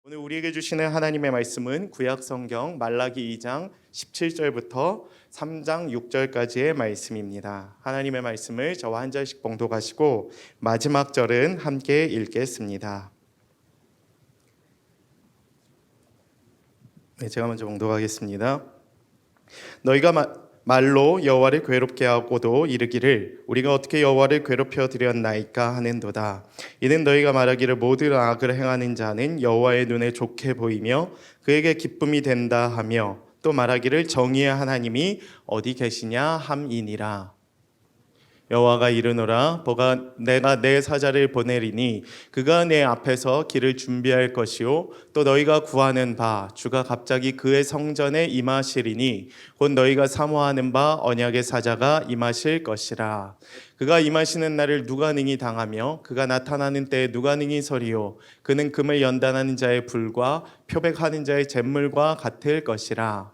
오늘 우리에게 주시는 하나님의 말씀은 구약 성경 말라기 2장 17절부터 3장 6절까지의 말씀입니다. 하나님의 말씀을 저와 한 절씩 봉독하시고 마지막 절은 함께 읽겠습니다. 제가 먼저 봉독하겠습니다. 너희가 말로 여호와를 괴롭게 하고도 이르기를 우리가 어떻게 여호와를 괴롭혀 드렸나이까 하는도다. 이는 너희가 말하기를 모든 악을 행하는 자는 여호와의 눈에 좋게 보이며 그에게 기쁨이 된다 하며 또 말하기를 정의의 하나님이 어디 계시냐 함이니라. 여호와가 이르노라 보가 내가 내 사자를 보내리니 그가 내 앞에서 길을 준비할 것이요 또 너희가 구하는 바 주가 갑자기 그의 성전에 임하시리니 곧 너희가 사모하는 바 언약의 사자가 임하실 것이라. 그가 임하시는 날을 누가 능히 당하며 그가 나타나는 때에 누가 능히 서리요 그는 금을 연단하는 자의 불과 표백하는 자의 잿물과 같을 것이라.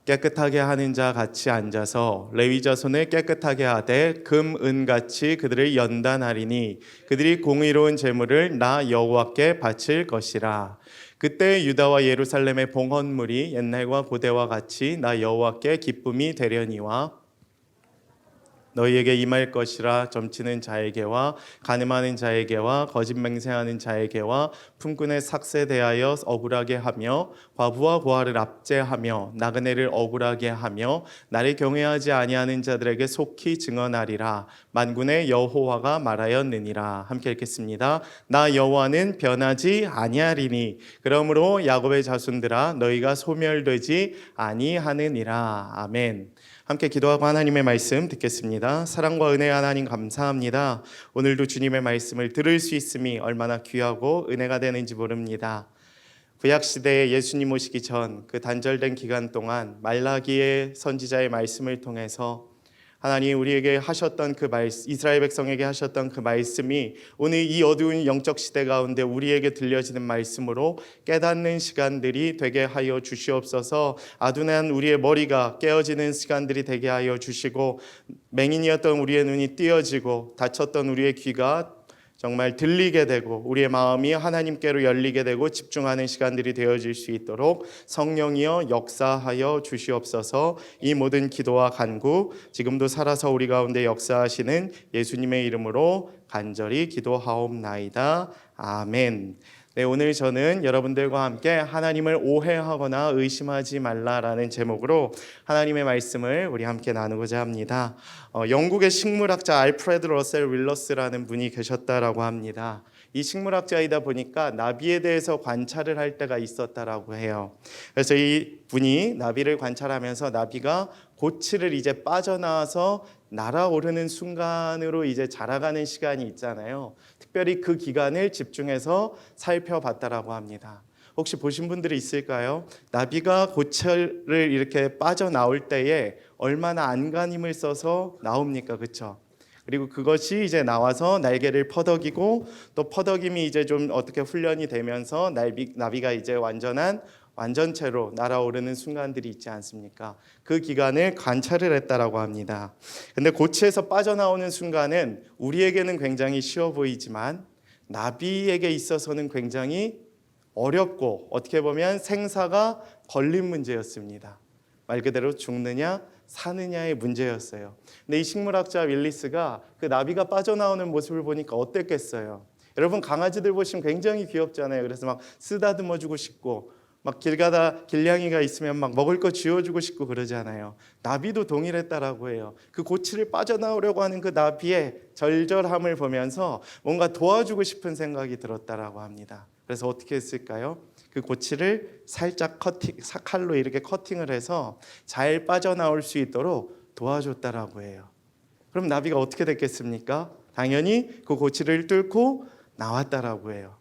깨끗하게 하는 자 같이 앉아서 레위 자손을 깨끗하게 하되 금, 은 같이 그들을 연단하리니 그들이 공의로운 제물을 나 여호와께 바칠 것이라. 그때 유다와 예루살렘의 봉헌물이 옛날과 고대와 같이 나 여호와께 기쁨이 되려니와 너희에게 임할 것이라. 점치는 자에게와 간음하는 자에게와 거짓 맹세하는 자에게와 품꾼의 삭세 대하여 억울하게 하며 과부와 고아를 압제하며 나그네를 억울하게 하며 나를 경외하지 아니하는 자들에게 속히 증언하리라. 만군의 여호와가 말하였느니라. 함께 읽겠습니다. 나 여호와는 변하지 아니하리니 그러므로 야곱의 자손들아 너희가 소멸되지 아니하느니라. 아멘. 함께 기도하고 하나님의 말씀 듣겠습니다. 사랑과 은혜의 하나님 감사합니다. 오늘도 주님의 말씀을 들을 수 있음이 얼마나 귀하고 은혜가 되는지 모릅니다. 구약시대에 예수님 오시기 전 그 단절된 기간 동안 말라기의 선지자의 말씀을 통해서 하나님 우리에게 하셨던 그 말씀, 이스라엘 백성에게 하셨던 그 말씀이 오늘 이 어두운 영적 시대 가운데 우리에게 들려지는 말씀으로 깨닫는 시간들이 되게 하여 주시옵소서. 아둔한 우리의 머리가 깨어지는 시간들이 되게 하여 주시고 맹인이었던 우리의 눈이 띄어지고 다쳤던 우리의 귀가 정말 들리게 되고 우리의 마음이 하나님께로 열리게 되고 집중하는 시간들이 되어질 수 있도록 성령이여 역사하여 주시옵소서. 이 모든 기도와 간구 지금도 살아서 우리 가운데 역사하시는 예수님의 이름으로 간절히 기도하옵나이다. 아멘. 네, 오늘 저는 여러분들과 함께 하나님을 오해하거나 의심하지 말라라는 제목으로 하나님의 말씀을 우리 함께 나누고자 합니다. 영국의 식물학자 알프레드 러셀 윌러스라는 분이 계셨다라고 합니다. 이 식물학자이다 보니까 나비에 대해서 관찰을 할 때가 있었다라고 해요. 그래서 이 분이 나비를 관찰하면서 나비가 고치를 이제 빠져나와서 날아오르는 순간으로 이제 자라가는 시간이 있잖아요. 특별히 그 기간을 집중해서 살펴봤다라고 합니다. 혹시 보신 분들이 있을까요? 나비가 고철을 이렇게 빠져나올 때에 얼마나 안간힘을 써서 나옵니까? 그렇죠? 그리고 그것이 이제 나와서 날개를 퍼덕이고 또 퍼덕임이 이제 좀 어떻게 훈련이 되면서 나비가 이제 완전체로 날아오르는 순간들이 있지 않습니까? 그 기간을 관찰을 했다라고 합니다. 근데 고치에서 빠져나오는 순간은 우리에게는 굉장히 쉬워 보이지만 나비에게 있어서는 굉장히 어렵고 어떻게 보면 생사가 걸린 문제였습니다. 말 그대로 죽느냐 사느냐의 문제였어요. 근데 이 식물학자 윌리스가 그 나비가 빠져나오는 모습을 보니까 어땠겠어요? 여러분 강아지들 보시면 굉장히 귀엽잖아요. 그래서 막 쓰다듬어 주고 싶고 막 길 가다 길냥이가 있으면 막 먹을 거 쥐어주고 싶고 그러잖아요. 나비도 동일했다라고 해요. 그 고치를 빠져나오려고 하는 그 나비의 절절함을 보면서 뭔가 도와주고 싶은 생각이 들었다라고 합니다. 그래서 어떻게 했을까요? 그 고치를 살짝 칼로 이렇게 커팅을 해서 잘 빠져나올 수 있도록 도와줬다라고 해요. 그럼 나비가 어떻게 됐겠습니까? 당연히 그 고치를 뚫고 나왔다라고 해요.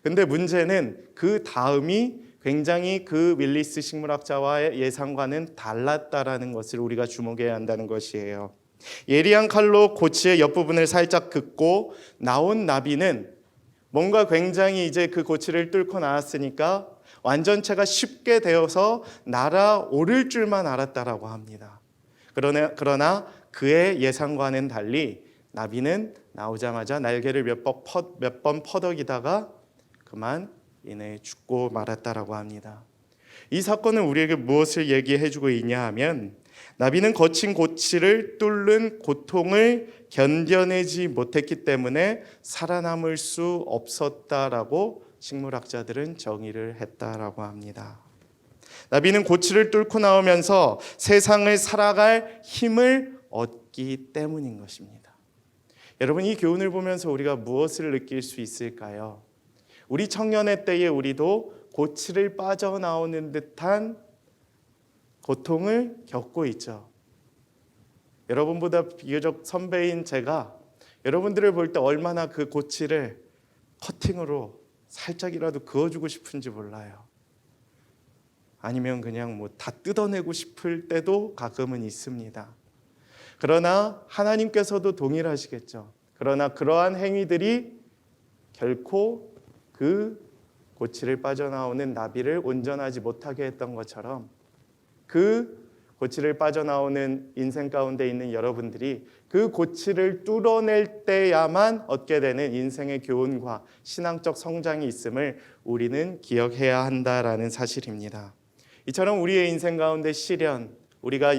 근데 문제는 그 다음이 굉장히 그 윌리스 식물학자와의 예상과는 달랐다라는 것을 우리가 주목해야 한다는 것이에요. 예리한 칼로 고치의 옆부분을 살짝 긋고 나온 나비는 뭔가 굉장히 이제 그 고치를 뚫고 나왔으니까 완전체가 쉽게 되어서 날아오를 줄만 알았다라고 합니다. 그러나 그의 예상과는 달리 나비는 나오자마자 날개를 몇 번 퍼덕이다가 그만 인해 죽고 말았다라고 합니다. 이 사건은 우리에게 무엇을 얘기해주고 있냐 하면 나비는 거친 고치를 뚫는 고통을 견뎌내지 못했기 때문에 살아남을 수 없었다라고 식물학자들은 정의를 했다라고 합니다. 나비는 고치를 뚫고 나오면서 세상을 살아갈 힘을 얻기 때문인 것입니다. 여러분, 이 교훈을 보면서 우리가 무엇을 느낄 수 있을까요? 우리 청년의 때에 우리도 고치를 빠져나오는 듯한 고통을 겪고 있죠. 여러분보다 비교적 선배인 제가 여러분들을 볼 때 얼마나 그 고치를 커팅으로 살짝이라도 그어주고 싶은지 몰라요. 아니면 그냥 다 뜯어내고 싶을 때도 가끔은 있습니다. 그러나 하나님께서도 동일하시겠죠. 그러나 그러한 행위들이 결코 그 고치를 빠져나오는 나비를 온전하지 못하게 했던 것처럼 그 고치를 빠져나오는 인생 가운데 있는 여러분들이 그 고치를 뚫어낼 때야만 얻게 되는 인생의 교훈과 신앙적 성장이 있음을 우리는 기억해야 한다라는 사실입니다. 이처럼 우리의 인생 가운데 시련, 우리가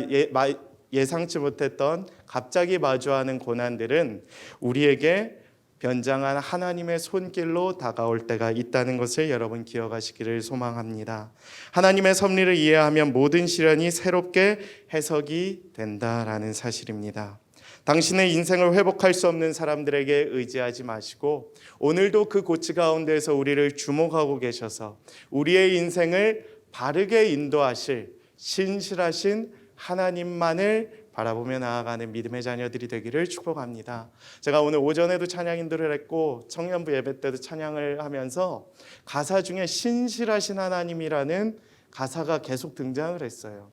예상치 못했던 갑자기 마주하는 고난들은 우리에게 변장한 하나님의 손길로 다가올 때가 있다는 것을 여러분 기억하시기를 소망합니다. 하나님의 섭리를 이해하면 모든 시련이 새롭게 해석이 된다라는 사실입니다. 당신의 인생을 회복할 수 없는 사람들에게 의지하지 마시고 오늘도 그 고치 가운데에서 우리를 주목하고 계셔서 우리의 인생을 바르게 인도하실 신실하신 하나님만을 바라보며 나아가는 믿음의 자녀들이 되기를 축복합니다. 제가 오늘 오전에도 찬양 인도를 했고 청년부 예배 때도 찬양을 하면서 가사 중에 신실하신 하나님이라는 가사가 계속 등장을 했어요.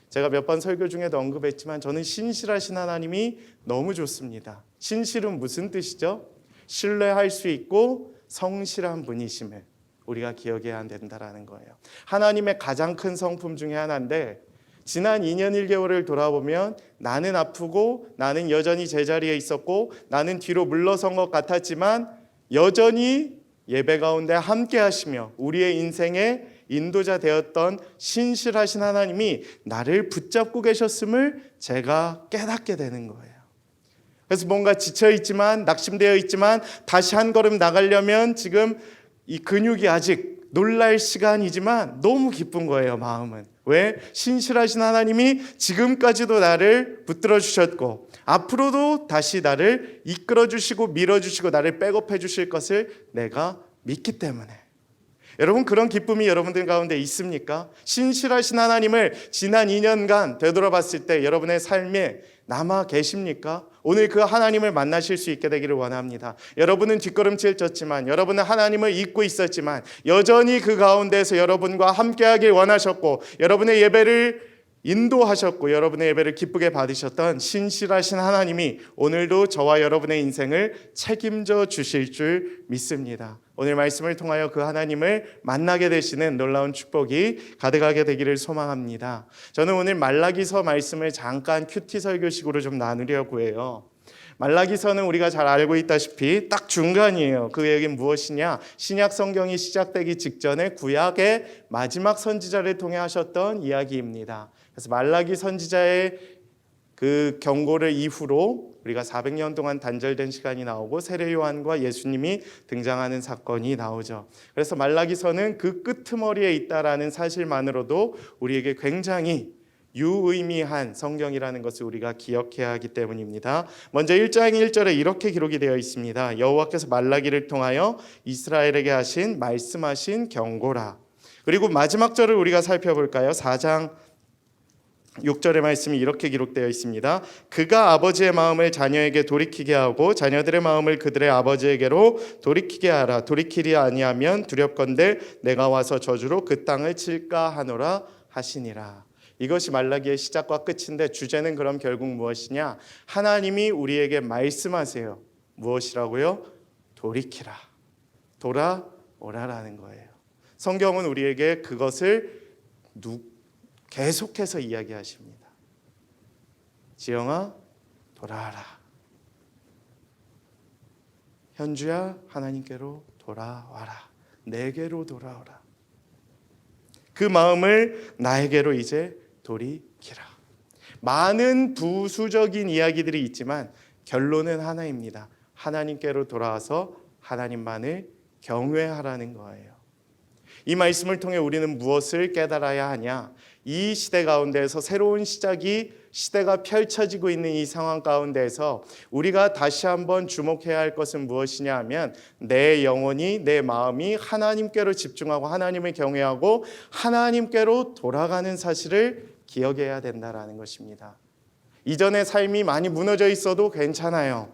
제가 몇 번 설교 중에도 언급했지만 저는 신실하신 하나님이 너무 좋습니다. 신실은 무슨 뜻이죠? 신뢰할 수 있고 성실한 분이심을 우리가 기억해야 된다는 거예요. 하나님의 가장 큰 성품 중에 하나인데 지난 2년 1개월을 돌아보면 나는 아프고 나는 여전히 제자리에 있었고 나는 뒤로 물러선 것 같았지만 여전히 예배 가운데 함께 하시며 우리의 인생의 인도자 되었던 신실하신 하나님이 나를 붙잡고 계셨음을 제가 깨닫게 되는 거예요. 그래서 뭔가 지쳐있지만 낙심되어 있지만 다시 한 걸음 나가려면 지금 이 근육이 아직 놀랄 시간이지만 너무 기쁜 거예요, 마음은. 왜? 신실하신 하나님이 지금까지도 나를 붙들어 주셨고 앞으로도 다시 나를 이끌어 주시고 밀어 주시고 나를 백업해 주실 것을 내가 믿기 때문에. 여러분, 그런 기쁨이 여러분들 가운데 있습니까? 신실하신 하나님을 지난 2년간 되돌아봤을 때 여러분의 삶에 남아 계십니까? 오늘 그 하나님을 만나실 수 있게 되기를 원합니다. 여러분은 뒷걸음질 쳤지만 여러분은 하나님을 잊고 있었지만 여전히 그 가운데서 여러분과 함께하길 원하셨고 여러분의 예배를 인도하셨고 여러분의 예배를 기쁘게 받으셨던 신실하신 하나님이 오늘도 저와 여러분의 인생을 책임져 주실 줄 믿습니다. 오늘 말씀을 통하여 그 하나님을 만나게 되시는 놀라운 축복이 가득하게 되기를 소망합니다. 저는 오늘 말라기서 말씀을 잠깐 큐티 설교식으로 좀 나누려고 해요. 말라기서는 우리가 잘 알고 있다시피 딱 중간이에요. 그 얘기는 무엇이냐? 신약 성경이 시작되기 직전에 구약의 마지막 선지자를 통해 하셨던 이야기입니다. 그래서 말라기 선지자의 그 경고를 이후로 우리가 400년 동안 단절된 시간이 나오고 세례 요한과 예수님이 등장하는 사건이 나오죠. 그래서 말라기서는 그 끄트머리에 있다라는 사실만으로도 우리에게 굉장히 유의미한 성경이라는 것을 우리가 기억해야 하기 때문입니다. 먼저 1장 1절에 이렇게 기록이 되어 있습니다. 여호와께서 말라기를 통하여 이스라엘에게 하신 말씀하신 경고라. 그리고 마지막 절을 우리가 살펴볼까요? 4장 6절의 말씀이 이렇게 기록되어 있습니다. 그가 아버지의 마음을 자녀에게 돌이키게 하고 자녀들의 마음을 그들의 아버지에게로 돌이키게 하라. 돌이키리 아니하면 두렵건대 내가 와서 저주로 그 땅을 칠까 하노라 하시니라. 이것이 말라기의 시작과 끝인데 주제는 그럼 결국 무엇이냐? 하나님이 우리에게 말씀하세요. 무엇이라고요? 돌이키라. 돌아오라라는 거예요. 성경은 우리에게 그것을 계속해서 이야기하십니다. 지영아, 돌아와라. 현주야, 하나님께로 돌아와라. 내게로 돌아오라. 그 마음을 나에게로 이제 돌이키라. 많은 부수적인 이야기들이 있지만 결론은 하나입니다. 하나님께로 돌아와서 하나님만을 경외하라는 거예요. 이 말씀을 통해 우리는 무엇을 깨달아야 하냐? 이 시대 가운데에서 새로운 시대가 펼쳐지고 있는 이 상황 가운데에서 우리가 다시 한번 주목해야 할 것은 무엇이냐 하면 내 영혼이, 내 마음이 하나님께로 집중하고 하나님을 경외하고 하나님께로 돌아가는 사실을 기억해야 된다라는 것입니다. 이전의 삶이 많이 무너져 있어도 괜찮아요.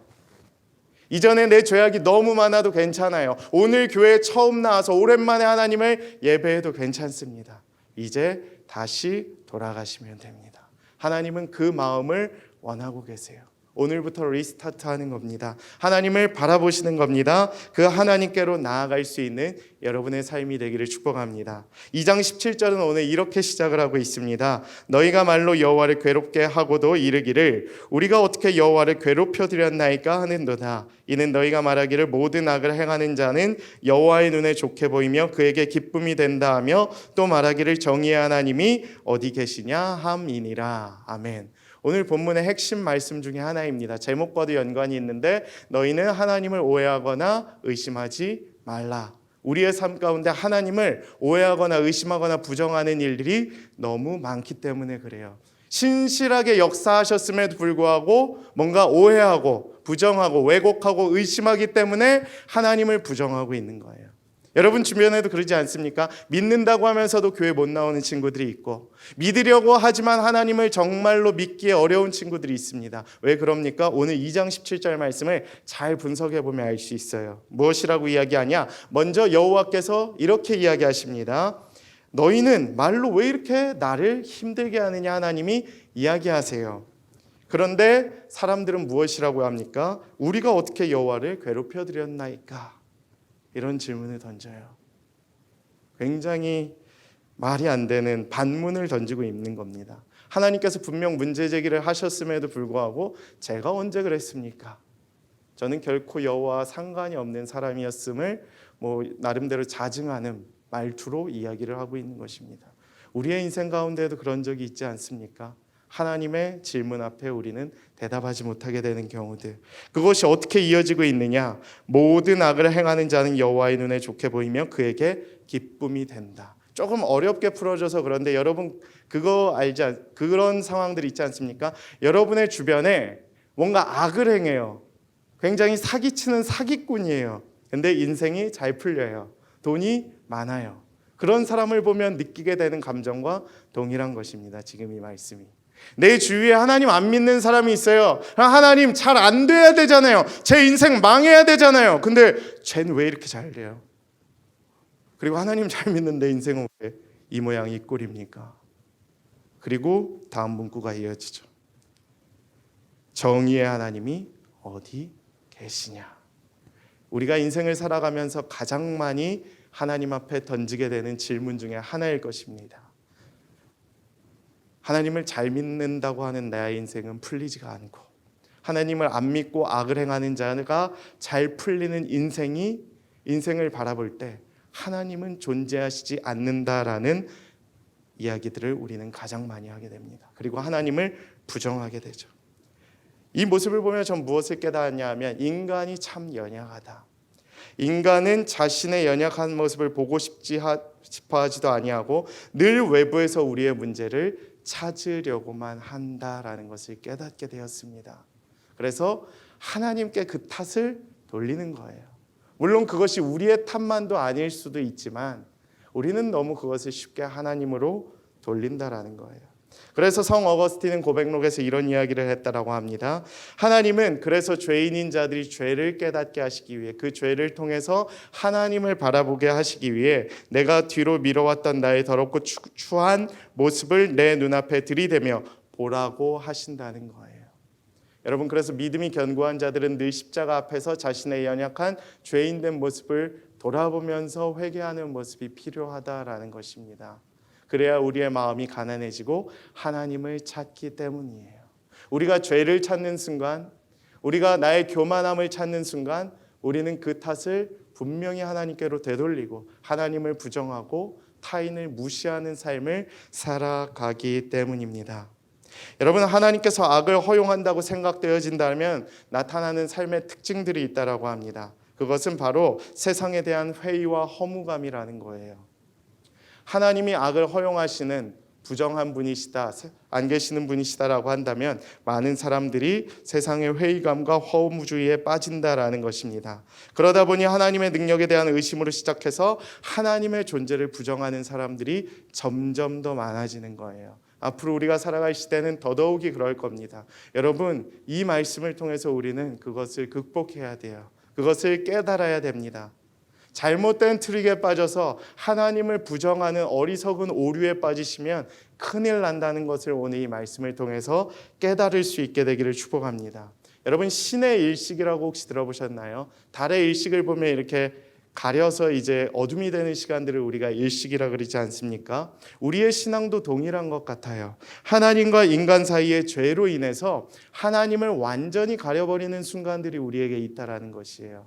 이전에 내 죄악이 너무 많아도 괜찮아요. 오늘 교회에 처음 나와서 오랜만에 하나님을 예배해도 괜찮습니다. 이제 다시 돌아가시면 됩니다. 하나님은 그 마음을 원하고 계세요. 오늘부터 리스타트하는 겁니다. 하나님을 바라보시는 겁니다. 그 하나님께로 나아갈 수 있는 여러분의 삶이 되기를 축복합니다. 2장 17절은 오늘 이렇게 시작을 하고 있습니다. 너희가 말로 여호와를 괴롭게 하고도 이르기를 우리가 어떻게 여호와를 괴롭혀 드렸나이까 하는도다. 이는 너희가 말하기를 모든 악을 행하는 자는 여호와의 눈에 좋게 보이며 그에게 기쁨이 된다 하며 또 말하기를 정의의 하나님이 어디 계시냐 함이니라. 아멘. 오늘 본문의 핵심 말씀 중에 하나입니다. 제목과도 연관이 있는데 너희는 하나님을 오해하거나 의심하지 말라. 우리의 삶 가운데 하나님을 오해하거나 의심하거나 부정하는 일들이 너무 많기 때문에 그래요. 신실하게 역사하셨음에도 불구하고 뭔가 오해하고 부정하고 왜곡하고 의심하기 때문에 하나님을 부정하고 있는 거예요. 여러분 주변에도 그러지 않습니까? 믿는다고 하면서도 교회 못 나오는 친구들이 있고 믿으려고 하지만 하나님을 정말로 믿기에 어려운 친구들이 있습니다. 왜 그럽니까? 오늘 2장 17절 말씀을 잘 분석해 보면 알 수 있어요. 무엇이라고 이야기하냐? 먼저 여호와께서 이렇게 이야기하십니다. 너희는 말로 왜 이렇게 나를 힘들게 하느냐 하나님이 이야기하세요. 그런데 사람들은 무엇이라고 합니까? 우리가 어떻게 여호와를 괴롭혀 드렸나이까? 이런 질문을 던져요. 굉장히 말이 안 되는 반문을 던지고 있는 겁니다. 하나님께서 분명 문제 제기를 하셨음에도 불구하고 제가 언제 그랬습니까? 저는 결코 여호와와 상관이 없는 사람이었음을 나름대로 자증하는 말투로 이야기를 하고 있는 것입니다. 우리의 인생 가운데에도 그런 적이 있지 않습니까? 하나님의 질문 앞에 우리는 대답하지 못하게 되는 경우들. 그것이 어떻게 이어지고 있느냐? 모든 악을 행하는 자는 여호와의 눈에 좋게 보이며 그에게 기쁨이 된다. 조금 어렵게 풀어져서 그런데 여러분 그거 그런 상황들 있지 않습니까? 여러분의 주변에 뭔가 악을 행해요. 굉장히 사기치는 사기꾼이에요. 근데 인생이 잘 풀려요. 돈이 많아요. 그런 사람을 보면 느끼게 되는 감정과 동일한 것입니다. 지금 이 말씀이. 내 주위에 하나님 안 믿는 사람이 있어요. 하나님 잘 안 돼야 되잖아요. 제 인생 망해야 되잖아요. 근데 쟤는 왜 이렇게 잘 돼요? 그리고 하나님 잘 믿는 내 인생은 왜 이 모양 이 꼴입니까? 그리고 다음 문구가 이어지죠. 정의의 하나님이 어디 계시냐? 우리가 인생을 살아가면서 가장 많이 하나님 앞에 던지게 되는 질문 중에 하나일 것입니다. 하나님을 잘 믿는다고 하는 나의 인생은 풀리지가 않고 하나님을 안 믿고 악을 행하는 자가 잘 풀리는 인생을 바라볼 때 하나님은 존재하시지 않는다라는 이야기들을 우리는 가장 많이 하게 됩니다. 그리고 하나님을 부정하게 되죠. 이 모습을 보면 전 무엇을 깨달았냐 하면 인간이 참 연약하다. 인간은 자신의 연약한 모습을 보고 싶어 하지도 아니하고 늘 외부에서 우리의 문제를 찾으려고만 한다라는 것을 깨닫게 되었습니다. 그래서 하나님께 그 탓을 돌리는 거예요. 물론 그것이 우리의 탓만도 아닐 수도 있지만 우리는 너무 그것을 쉽게 하나님으로 돌린다라는 거예요. 그래서 성 어거스틴은 고백록에서 이런 이야기를 했다라고 합니다. 하나님은 그래서 죄인인 자들이 죄를 깨닫게 하시기 위해 그 죄를 통해서 하나님을 바라보게 하시기 위해 내가 뒤로 미뤄왔던 나의 더럽고 추한 모습을 내 눈앞에 들이대며 보라고 하신다는 거예요. 여러분 그래서 믿음이 견고한 자들은 늘 십자가 앞에서 자신의 연약한 죄인된 모습을 돌아보면서 회개하는 모습이 필요하다라는 것입니다. 그래야 우리의 마음이 가난해지고 하나님을 찾기 때문이에요. 우리가 죄를 찾는 순간, 우리가 나의 교만함을 찾는 순간 우리는 그 탓을 분명히 하나님께로 되돌리고 하나님을 부정하고 타인을 무시하는 삶을 살아가기 때문입니다. 여러분, 하나님께서 악을 허용한다고 생각되어진다면 나타나는 삶의 특징들이 있다고 합니다. 그것은 바로 세상에 대한 회의와 허무감이라는 거예요. 하나님이 악을 허용하시는 부정한 분이시다, 안 계시는 분이시다라고 한다면 많은 사람들이 세상의 회의감과 허무주의에 빠진다라는 것입니다. 그러다 보니 하나님의 능력에 대한 의심으로 시작해서 하나님의 존재를 부정하는 사람들이 점점 더 많아지는 거예요. 앞으로 우리가 살아갈 시대는 더더욱이 그럴 겁니다. 여러분, 이 말씀을 통해서 우리는 그것을 극복해야 돼요. 그것을 깨달아야 됩니다. 잘못된 트릭에 빠져서 하나님을 부정하는 어리석은 오류에 빠지시면 큰일 난다는 것을 오늘 이 말씀을 통해서 깨달을 수 있게 되기를 축복합니다. 여러분, 신의 일식이라고 혹시 들어보셨나요? 달의 일식을 보면 이렇게 가려서 이제 어둠이 되는 시간들을 우리가 일식이라 그러지 않습니까? 우리의 신앙도 동일한 것 같아요. 하나님과 인간 사이의 죄로 인해서 하나님을 완전히 가려버리는 순간들이 우리에게 있다라는 것이에요.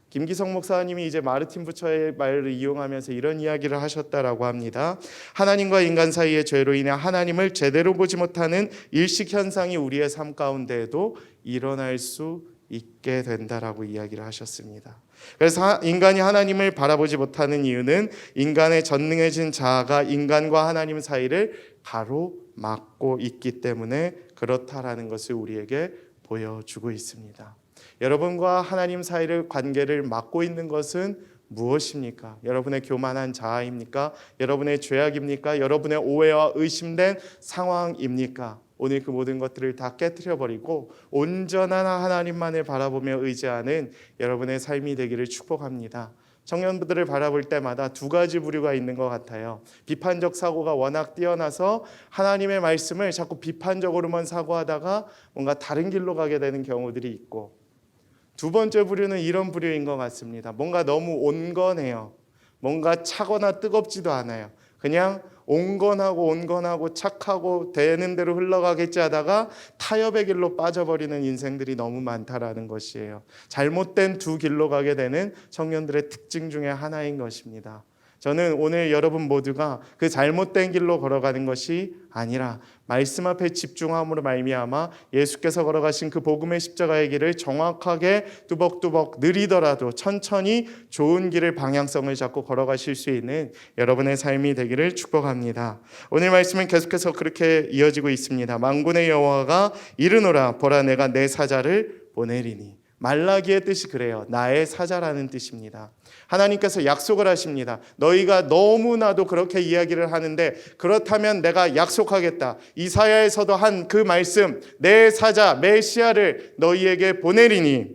김기성 목사님이 이제 마르틴 부처의 말을 이용하면서 이런 이야기를 하셨다라고 합니다. 하나님과 인간 사이의 죄로 인해 하나님을 제대로 보지 못하는 일식 현상이 우리의 삶 가운데에도 일어날 수 있게 된다라고 이야기를 하셨습니다. 그래서 인간이 하나님을 바라보지 못하는 이유는 인간의 전능해진 자아가 인간과 하나님 사이를 가로막고 있기 때문에 그렇다라는 것을 우리에게 보여주고 있습니다. 여러분과 하나님 사이를 관계를 막고 있는 것은 무엇입니까? 여러분의 교만한 자아입니까? 여러분의 죄악입니까? 여러분의 오해와 의심된 상황입니까? 오늘 그 모든 것들을 다 깨트려버리고 온전한 하나님만을 바라보며 의지하는 여러분의 삶이 되기를 축복합니다. 청년들을 바라볼 때마다 두 가지 부류가 있는 것 같아요. 비판적 사고가 워낙 뛰어나서 하나님의 말씀을 자꾸 비판적으로만 사고하다가 뭔가 다른 길로 가게 되는 경우들이 있고, 두 번째 부류는 이런 부류인 것 같습니다. 뭔가 너무 온건해요. 뭔가 차거나 뜨겁지도 않아요. 그냥 온건하고 착하고 되는 대로 흘러가겠지 하다가 타협의 길로 빠져버리는 인생들이 너무 많다라는 것이에요. 잘못된 두 길로 가게 되는 청년들의 특징 중에 하나인 것입니다. 저는 오늘 여러분 모두가 그 잘못된 길로 걸어가는 것이 아니라 말씀 앞에 집중함으로 말미암아 예수께서 걸어가신 그 복음의 십자가의 길을 정확하게 뚜벅뚜벅 느리더라도 천천히 좋은 길을 방향성을 잡고 걸어가실 수 있는 여러분의 삶이 되기를 축복합니다. 오늘 말씀은 계속해서 그렇게 이어지고 있습니다. 만군의 여호와가 이르노라, 보라 내가 내 사자를 보내리니. 말라기의 뜻이 그래요. 나의 사자라는 뜻입니다. 하나님께서 약속을 하십니다. 너희가 너무나도 그렇게 이야기를 하는데 그렇다면 내가 약속하겠다. 이사야에서도 한 그 말씀, 내 사자 메시아를 너희에게 보내리니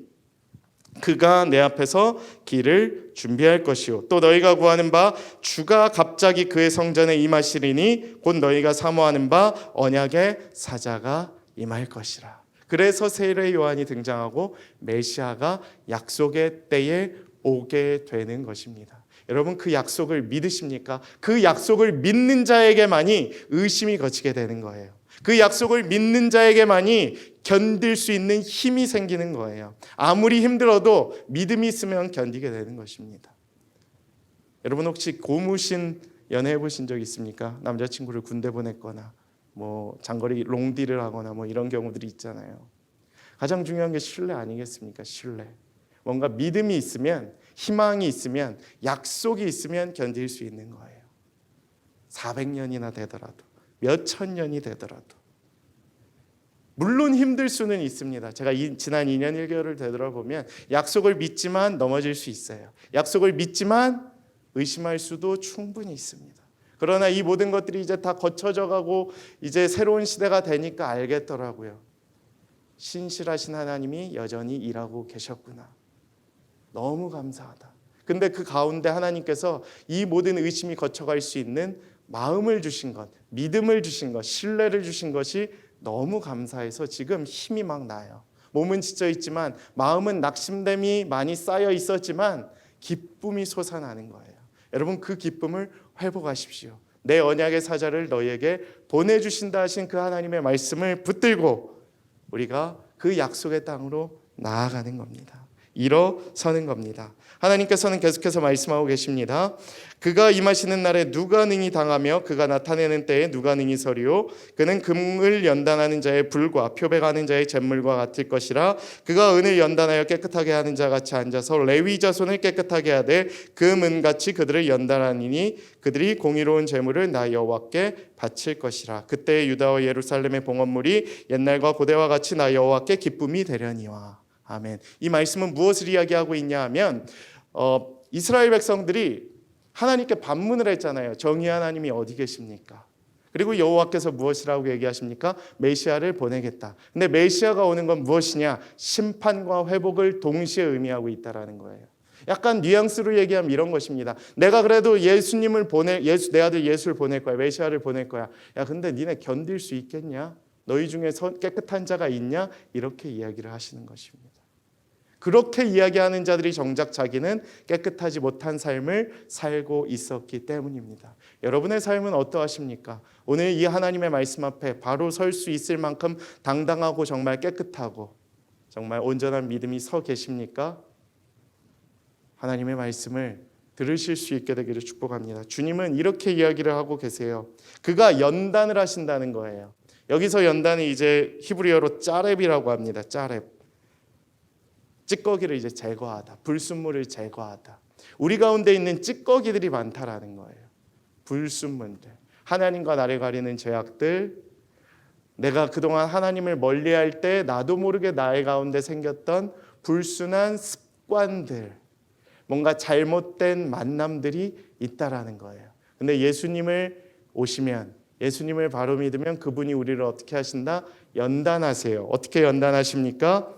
그가 내 앞에서 길을 준비할 것이요 또 너희가 구하는 바 주가 갑자기 그의 성전에 임하시리니 곧 너희가 사모하는 바 언약의 사자가 임할 것이라. 그래서 세례 요한이 등장하고 메시아가 약속의 때에 오게 되는 것입니다. 여러분, 그 약속을 믿으십니까? 그 약속을 믿는 자에게만이 의심이 거치게 되는 거예요. 그 약속을 믿는 자에게만이 견딜 수 있는 힘이 생기는 거예요. 아무리 힘들어도 믿음이 있으면 견디게 되는 것입니다. 여러분, 혹시 고무신 연애해 보신 적 있습니까? 남자친구를 군대 보냈거나 뭐 장거리 롱디를 하거나 뭐 이런 경우들이 있잖아요. 가장 중요한 게 신뢰 아니겠습니까? 신뢰. 뭔가 믿음이 있으면, 희망이 있으면, 약속이 있으면 견딜 수 있는 거예요. 400년이나 되더라도, 몇천 년이 되더라도. 물론 힘들 수는 있습니다. 제가 지난 2년 1개월을 되돌아보면 약속을 믿지만 넘어질 수 있어요. 약속을 믿지만 의심할 수도 충분히 있습니다. 그러나 이 모든 것들이 이제 다 거쳐져 가고 이제 새로운 시대가 되니까 알겠더라고요. 신실하신 하나님이 여전히 일하고 계셨구나. 너무 감사하다. 근데 그 가운데 하나님께서 이 모든 의심이 거쳐갈 수 있는 마음을 주신 것, 믿음을 주신 것, 신뢰를 주신 것이 너무 감사해서 지금 힘이 막 나요. 몸은 지쳐 있지만 마음은 낙심됨이 많이 쌓여 있었지만 기쁨이 솟아나는 거예요. 여러분, 그 기쁨을 회복하십시오. 내 언약의 사자를 너희에게 보내주신다 하신 그 하나님의 말씀을 붙들고 우리가 그 약속의 땅으로 나아가는 겁니다. 일어서는 겁니다. 하나님께서는 계속해서 말씀하고 계십니다. 그가 임하시는 날에 누가 능히 당하며 그가 나타내는 때에 누가 능히 서리요. 그는 금을 연단하는 자의 불과 표백하는 자의 잿물과 같을 것이라. 그가 은을 연단하여 깨끗하게 하는 자 같이 앉아서 레위 자손을 깨끗하게 하되 금은같이 그들을 연단하니니 그들이 공의로운 제물을 나 여호와께 바칠 것이라. 그때 유다와 예루살렘의 봉헌물이 옛날과 고대와 같이 나 여호와께 기쁨이 되려니와. 아멘. 이 말씀은 무엇을 이야기하고 있냐 하면 이스라엘 백성들이 하나님께 반문을 했잖아요. 정의 하나님이 어디 계십니까? 그리고 여호와께서 무엇이라고 얘기하십니까? 메시아를 보내겠다. 근데 메시아가 오는 건 무엇이냐? 심판과 회복을 동시에 의미하고 있다라는 거예요. 약간 뉘앙스로 얘기하면 이런 것입니다. 내가 그래도 예수님을 내 아들 예수를 보낼 거야. 메시아를 보낼 거야. 야, 근데 니네 견딜 수 있겠냐? 너희 중에 깨끗한 자가 있냐? 이렇게 이야기를 하시는 것입니다. 그렇게 이야기하는 자들이 정작 자기는 깨끗하지 못한 삶을 살고 있었기 때문입니다. 여러분의 삶은 어떠하십니까? 오늘 이 하나님의 말씀 앞에 바로 설 수 있을 만큼 당당하고 정말 깨끗하고 정말 온전한 믿음이 서 계십니까? 하나님의 말씀을 들으실 수 있게 되기를 축복합니다. 주님은 이렇게 이야기를 하고 계세요. 그가 연단을 하신다는 거예요. 여기서 연단이 이제 히브리어로 짜렙이라고 합니다. 짜렙. 찌꺼기를 이제 제거하다. 불순물을 제거하다. 우리 가운데 있는 찌꺼기들이 많다라는 거예요. 불순물들. 하나님과 나를 가리는 죄악들. 내가 그동안 하나님을 멀리할 때 나도 모르게 나의 가운데 생겼던 불순한 습관들. 뭔가 잘못된 만남들이 있다라는 거예요. 근데 예수님을 오시면 예수님을 바로 믿으면 그분이 우리를 어떻게 하신다? 연단하세요. 어떻게 연단하십니까?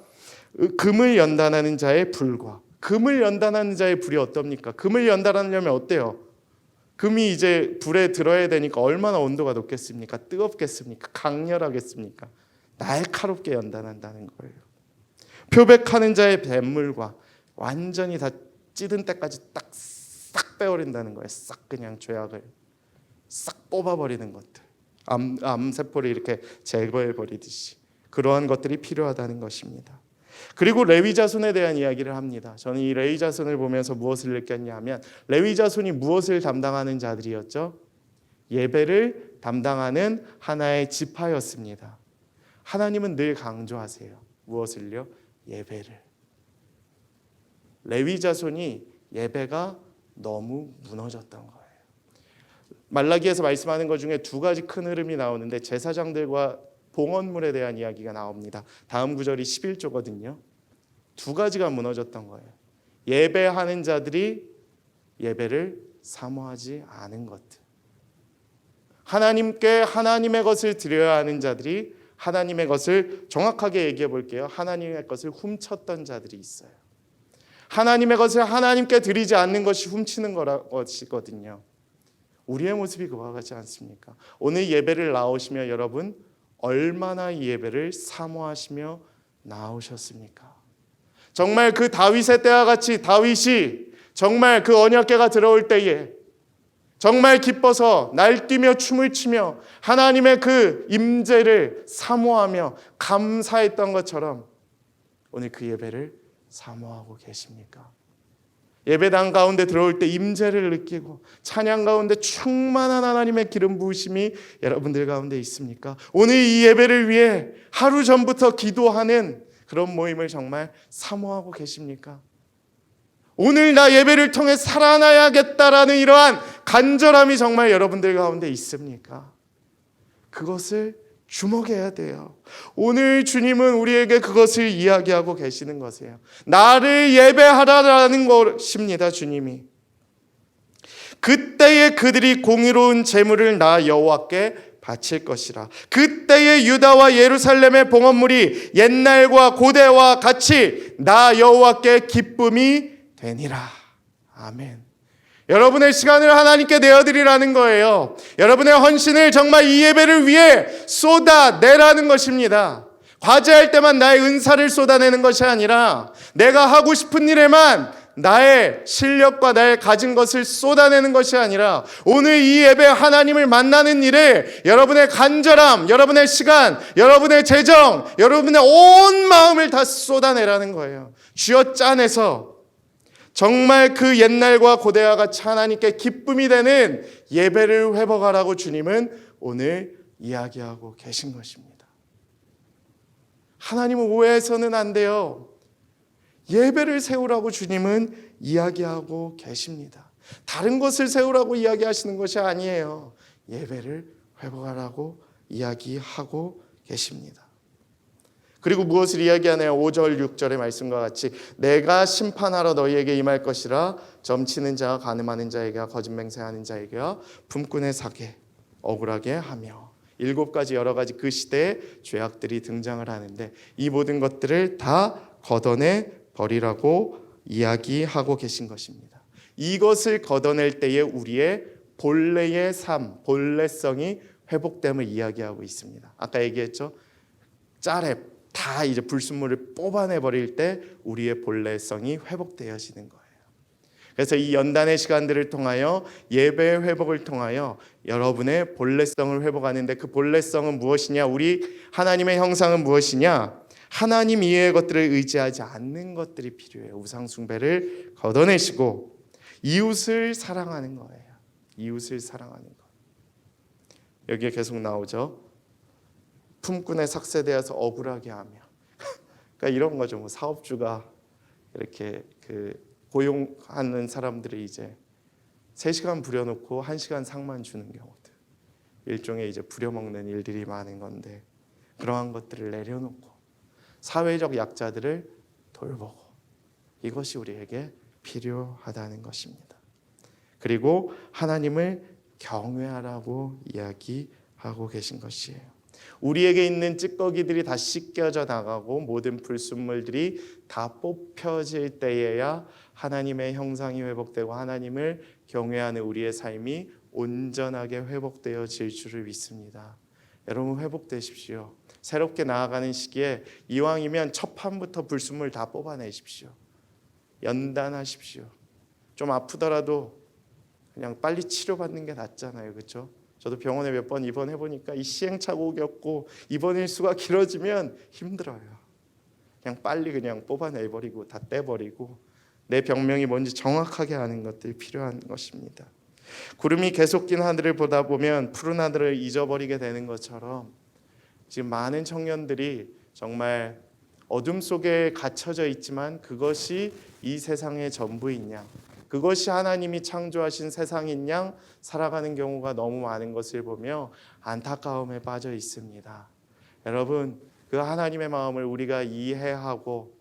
금을 연단하는 자의 불과. 금을 연단하는 자의 불이 어떻습니까? 금을 연단하려면 어때요? 금이 이제 불에 들어야 되니까 얼마나 온도가 높겠습니까? 뜨겁겠습니까? 강렬하겠습니까? 날카롭게 연단한다는 거예요. 표백하는 자의 잿물과 완전히 다 찌든 때까지 딱 싹 빼버린다는 거예요. 싹 그냥 죄악을 싹 뽑아버리는 것들. 암세포를 이렇게 제거해버리듯이 그러한 것들이 필요하다는 것입니다. 그리고 레위 자손에 대한 이야기를 합니다. 저는 이 레위 자손을 보면서 무엇을 느꼈냐 하면 레위 자손이 무엇을 담당하는 자들이었죠? 예배를 담당하는 하나의 지파였습니다. 하나님은 늘 강조하세요. 무엇을요? 예배를. 레위 자손이 예배가 너무 무너졌던 거예요. 말라기에서 말씀하는 것 중에 두 가지 큰 흐름이 나오는데 제사장들과 봉헌물에 대한 이야기가 나옵니다. 다음 구절이 11조거든요. 두 가지가 무너졌던 거예요. 예배하는 자들이 예배를 사모하지 않은 것들. 하나님께 하나님의 것을 드려야 하는 자들이 하나님의 것을 정확하게 얘기해 볼게요. 하나님의 것을 훔쳤던 자들이 있어요. 하나님의 것을 하나님께 드리지 않는 것이 훔치는 것이거든요. 우리의 모습이 그와 같지 않습니까? 오늘 예배를 나오시며 여러분 얼마나 이 예배를 사모하시며 나오셨습니까? 정말 그 다윗의 때와 같이 다윗이 정말 그 언약궤가 들어올 때에 정말 기뻐서 날뛰며 춤을 추며 하나님의 그 임재를 사모하며 감사했던 것처럼 오늘 그 예배를 사모하고 계십니까? 예배당 가운데 들어올 때 임재를 느끼고 찬양 가운데 충만한 하나님의 기름 부으심이 여러분들 가운데 있습니까? 오늘 이 예배를 위해 하루 전부터 기도하는 그런 모임을 정말 사모하고 계십니까? 오늘 나 예배를 통해 살아나야겠다라는 이러한 간절함이 정말 여러분들 가운데 있습니까? 그것을 주목해야 돼요. 오늘 주님은 우리에게 그것을 이야기하고 계시는 것이에요. 나를 예배하라라는 것입니다. 주님이. 그때에 그들이 공의로운 제물을 나 여호와께 바칠 것이라. 그때에 유다와 예루살렘의 봉헌물이 옛날과 고대와 같이 나 여호와께 기쁨이 되니라. 아멘. 여러분의 시간을 하나님께 내어드리라는 거예요. 여러분의 헌신을 정말 이 예배를 위해 쏟아내라는 것입니다. 과제할 때만 나의 은사를 쏟아내는 것이 아니라 내가 하고 싶은 일에만 나의 실력과 나의 가진 것을 쏟아내는 것이 아니라 오늘 이 예배 하나님을 만나는 일에 여러분의 간절함, 여러분의 시간, 여러분의 재정, 여러분의 온 마음을 다 쏟아내라는 거예요. 쥐어 짜내서 정말 그 옛날과 고대와 같이 하나님께 기쁨이 되는 예배를 회복하라고 주님은 오늘 이야기하고 계신 것입니다. 하나님을 오해해서는 안 돼요. 예배를 세우라고 주님은 이야기하고 계십니다. 다른 것을 세우라고 이야기하시는 것이 아니에요. 예배를 회복하라고 이야기하고 계십니다. 그리고 무엇을 이야기하나요? 5절 6절의 말씀과 같이 내가 심판하러 너희에게 임할 것이라 점치는 자와 간음하는 자에게와 거짓 맹세하는 자에게와 품꾼의 사게 억울하게 하며 7가지 여러 가지 그 시대의 죄악들이 등장을 하는데 이 모든 것들을 다 걷어내 버리라고 이야기하고 계신 것입니다. 이것을 걷어낼 때에 우리의 본래의 삶, 본래성이 회복됨을 이야기하고 있습니다. 아까 얘기했죠. 짜랩 다 이제 불순물을 뽑아내 버릴 때 우리의 본래성이 회복되어지는 거예요. 그래서 이 연단의 시간들을 통하여 예배의 회복을 통하여 여러분의 본래성을 회복하는데 그 본래성은 무엇이냐? 우리 하나님의 형상은 무엇이냐? 하나님 이외의 것들을 의지하지 않는 것들이 필요해요. 우상 숭배를 걷어내시고 이웃을 사랑하는 거예요. 이웃을 사랑하는 것. 여기에 계속 나오죠. 품꾼의 삭세되어서 억울하게 하며. 그러니까 이런 거죠. 뭐 사업주가 이렇게 고용하는 사람들을 이제 3시간 부려놓고 1시간 상만 주는 경우들. 일종의 이제 부려먹는 일들이 많은 건데 그러한 것들을 내려놓고 사회적 약자들을 돌보고 이것이 우리에게 필요하다는 것입니다. 그리고 하나님을 경외하라고 이야기하고 계신 것이에요. 우리에게 있는 찌꺼기들이 다 씻겨져 나가고 모든 불순물들이 다 뽑혀질 때에야 하나님의 형상이 회복되고 하나님을 경외하는 우리의 삶이 온전하게 회복되어질 줄을 믿습니다. 여러분 회복되십시오. 새롭게 나아가는 시기에 이왕이면 첫 판부터 불순물 다 뽑아내십시오. 연단하십시오. 좀 아프더라도 그냥 빨리 치료받는 게 낫잖아요. 그렇죠? 저도 병원에 몇 번 입원해 보니까 이 시행착오 겪고 입원 일수가 길어지면 힘들어요. 그냥 빨리 그냥 뽑아내버리고 다 떼버리고 내 병명이 뭔지 정확하게 아는 것들이 필요한 것입니다. 구름이 계속 낀 하늘을 보다 보면 푸른 하늘을 잊어버리게 되는 것처럼 지금 많은 청년들이 정말 어둠 속에 갇혀져 있지만 그것이 이 세상의 전부인 양, 그것이 하나님이 창조하신 세상인 양 살아가는 경우가 너무 많은 것을 보며 안타까움에 빠져 있습니다. 여러분, 그 하나님의 마음을 우리가 이해하고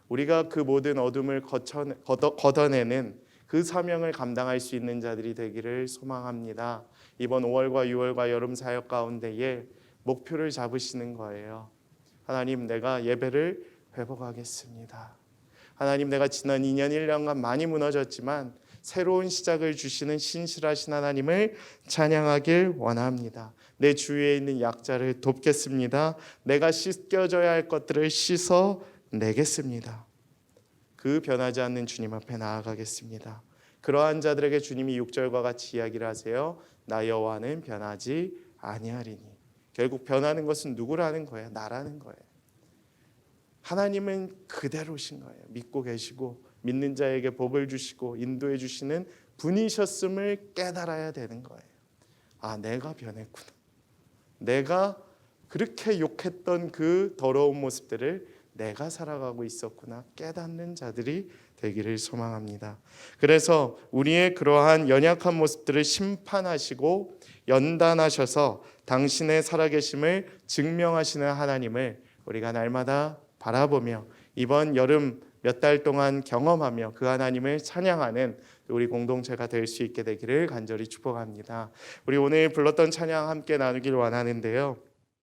우리가 그 모든 어둠을 걷어내는 그 사명을 감당할 수 있는 자들이 되기를 소망합니다. 이번 5월과 6월과 여름 사역 가운데에 목표를 잡으시는 거예요. 하나님, 내가 예배를 회복하겠습니다. 하나님, 내가 지난 2년 1년간 많이 무너졌지만 새로운 시작을 주시는 신실하신 하나님을 찬양하길 원합니다. 내 주위에 있는 약자를 돕겠습니다. 내가 씻겨져야 할 것들을 씻어내겠습니다. 그 변하지 않는 주님 앞에 나아가겠습니다. 그러한 자들에게 주님이 6절과 같이 이야기를 하세요. 나 여호와는 변하지 아니하리니. 결국 변하는 것은 누구라는 거예요? 나라는 거예요. 하나님은 그대로신 거예요. 믿고 계시고 믿는 자에게 복을 주시고 인도해 주시는 분이셨음을 깨달아야 되는 거예요. 아, 내가 변했구나. 내가 그렇게 욕했던 그 더러운 모습들을 내가 살아가고 있었구나 깨닫는 자들이 되기를 소망합니다. 그래서 우리의 그러한 연약한 모습들을 심판하시고 연단하셔서 당신의 살아계심을 증명하시는 하나님을 우리가 날마다 바라보며 이번 여름 몇 달 동안 경험하며 그 하나님을 찬양하는 우리 공동체가 될 수 있게 되기를 간절히 축복합니다. 우리 오늘 불렀던 찬양 함께 나누길 원하는데요.